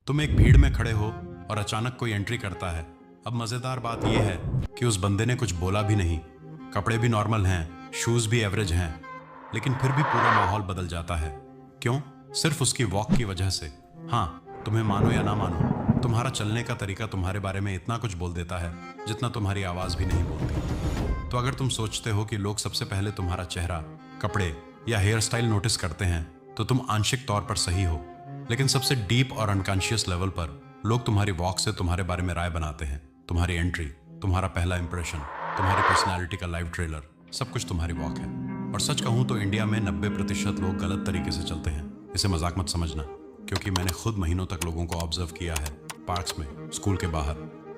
तुम एक भीड़ में खड़े हो और अचानक कोई एंट्री करता है। अब मजेदार बात यह है कि उस बंदे ने कुछ बोला भी नहीं, कपड़े भी नॉर्मल हैं, शूज भी एवरेज हैं, लेकिन फिर भी पूरा माहौल बदल जाता है। क्यों? सिर्फ उसकी वॉक की वजह से। हाँ, तुम्हें मानो या ना मानो, तुम्हारा चलने का तरीका तुम्हारे बारे में इतना कुछ बोल देता है जितना तुम्हारी आवाज भी नहीं बोलती। तो अगर तुम सोचते हो कि लोग सबसे पहले तुम्हारा चेहरा, कपड़े या हेयर स्टाइल नोटिस करते हैं, तो तुम आंशिक तौर पर सही हो। लेकिन सबसे डीप और अनकॉन्शियस लेवल पर लोग तुम्हारी वॉक से तुम्हारे बारे में राय बनाते हैं। तुम्हारी एंट्री, तुम्हारा पहला इंप्रेशन, तुम्हारी पर्सनैलिटी का लाइव ट्रेलर, सब कुछ तुम्हारी वॉक है। और सच कहूं तो इंडिया में 90% लोग गलत तरीके से चलते हैं। इसे मजाक मत समझना, क्योंकि मैंने खुद महीनों तक लोगों को ऑब्जर्व किया है, पार्क्स में, स्कूल के बाहर,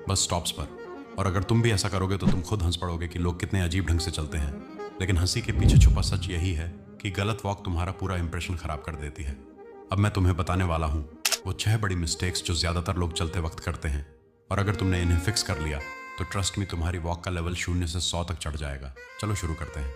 बस स्टॉप्स पर। और अगर तुम भी ऐसा करोगे तो तुम खुद हंस पड़ोगे कि लोग कितने अजीब ढंग से चलते हैं। लेकिन हंसी के पीछे छुपा सच यही है कि गलत वॉक तुम्हारा पूरा इंप्रेशन खराब कर देती है। अब मैं तुम्हें बताने वाला हूँ वो 6 बड़ी मिस्टेक्स जो ज्यादातर लोग चलते वक्त करते हैं, और अगर तुमने इन्हें फिक्स कर लिया तो ट्रस्ट में तुम्हारी वॉक का लेवल 0 से 100 तक चढ़ जाएगा। चलो शुरू करते हैं।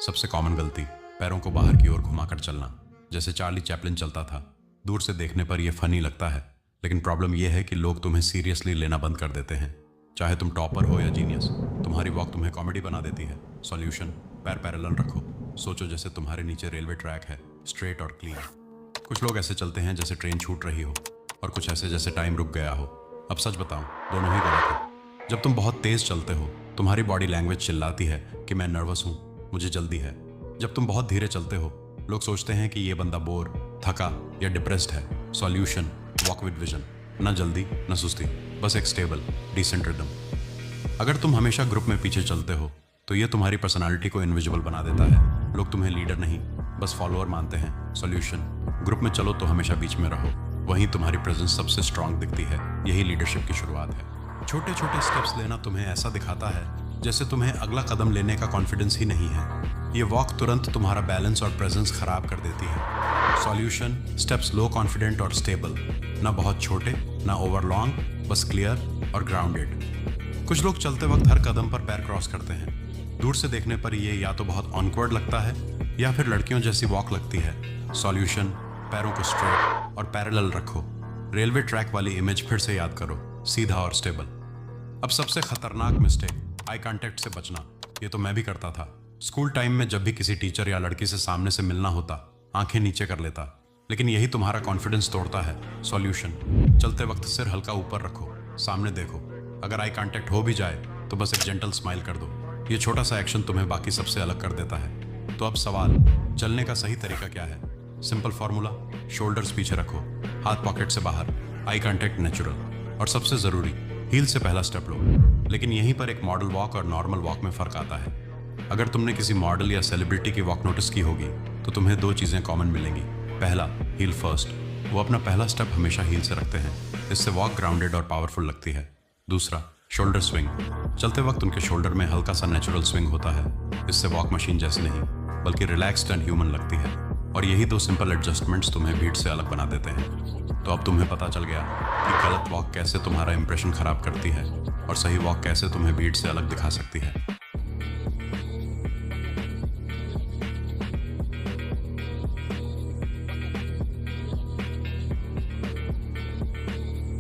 सबसे कॉमन गलती, पैरों को बाहर की ओर घुमाकर चलना, जैसे चार्ली चैपलिन चलता था। दूर से देखने पर यह फनी लगता है, लेकिन प्रॉब्लम यह है कि लोग तुम्हें सीरियसली लेना बंद कर देते हैं। चाहे तुम टॉपर हो या जीनियस, तुम्हारी वॉक तुम्हें कॉमेडी बना देती है। सॉल्यूशन, पैर पैरेलल रखो, सोचो जैसे तुम्हारे नीचे रेलवे ट्रैक है, स्ट्रेट और क्लीन। कुछ लोग ऐसे चलते हैं जैसे ट्रेन छूट रही हो, और कुछ ऐसे जैसे टाइम रुक गया हो। अब सच बताऊं, दोनों ही गलत है। जब तुम बहुत तेज चलते हो, तुम्हारी बॉडी लैंग्वेज चिल्लाती है कि मैं नर्वस हूं, मुझे जल्दी है। जब तुम बहुत धीरे चलते हो, लोग सोचते हैं कि ये बंदा बोर, थका या डिप्रेस्ड है। सॉल्यूशन, वॉक विद विजन, ना जल्दी ना सुस्ती, बस एक स्टेबल डिसेंट रिदम। अगर तुम हमेशा ग्रुप में पीछे चलते हो तो ये तुम्हारी पर्सनालिटी को इनविजिबल बना देता है। लोग तुम्हें लीडर नहीं, बस फॉलोअर मानते हैं। सॉल्यूशन, ग्रुप में चलो तो हमेशा बीच में रहो, वहीं तुम्हारी प्रेजेंस सबसे स्ट्रांग दिखती है। यही लीडरशिप की शुरुआत है। छोटे छोटे स्टेप्स लेना तुम्हें ऐसा दिखाता है जैसे तुम्हें अगला कदम लेने का कॉन्फिडेंस ही नहीं है। ये वॉक तुरंत तुम्हारा बैलेंस और प्रेजेंस खराब कर देती है। सॉल्यूशन, स्टेप्स लो, कॉन्फिडेंट और स्टेबल, ना बहुत छोटे ना ओवर लॉन्ग, बस क्लियर और ग्राउंडेड। कुछ लोग चलते वक्त हर कदम पर पैर क्रॉस करते हैं। दूर से देखने पर ये या तो बहुत ऑनवर्ड लगता है या फिर लड़कियों जैसी वॉक लगती है। सॉल्यूशन, पैरों को स्ट्रेट और पैरेलल रखो। रेलवे ट्रैक वाली इमेज फिर से याद करो, सीधा और स्टेबल। अब सबसे खतरनाक मिस्टेक, आई कांटेक्ट से बचना। ये तो मैं भी करता था। स्कूल टाइम में जब भी किसी टीचर या लड़की से सामने से मिलना होता, आंखें नीचे कर लेता, लेकिन यही तुम्हारा कॉन्फिडेंस तोड़ता है। सॉल्यूशन, चलते वक्त सिर हल्का ऊपर रखो, सामने देखो। अगर आई कांटेक्ट हो भी जाए तो बस एक जेंटल स्माइल कर दो। ये छोटा सा एक्शन तुम्हें बाकी सबसे अलग कर देता है। तो अब सवाल, चलने का सही तरीका क्या है? सिंपल फॉर्मूला, शोल्डर्स पीछे रखो, हाथ पॉकेट से बाहर, आई कांटेक्ट नेचुरल, और सबसे जरूरी, हील से पहला स्टेप लो। लेकिन यहीं पर एक मॉडल वॉक और नॉर्मल वॉक में फर्क आता है। अगर तुमने किसी मॉडल या सेलिब्रिटी की वॉक नोटिस की होगी तो तुम्हें 2 चीजें कॉमन मिलेंगी। पहला, हील फर्स्ट, वो अपना पहला स्टेप हमेशा हील से रखते हैं, इससे वॉक ग्राउंडेड और पावरफुल लगती है। दूसरा, शोल्डर स्विंग, चलते वक्त उनके शोल्डर में हल्का सा नेचुरल स्विंग होता है, इससे वॉक मशीन जैसी नहीं बल्कि रिलैक्स्ड एंड ह्यूमन लगती है। और यही 2 सिंपल एडजस्टमेंट्स तुम्हें भीड़ से अलग बना देते हैं। तो अब तुम्हें पता चल गया कि गलत वॉक कैसे तुम्हारा इंप्रेशन खराब करती है और सही वॉक कैसे तुम्हें भीड़ से अलग दिखा सकती है।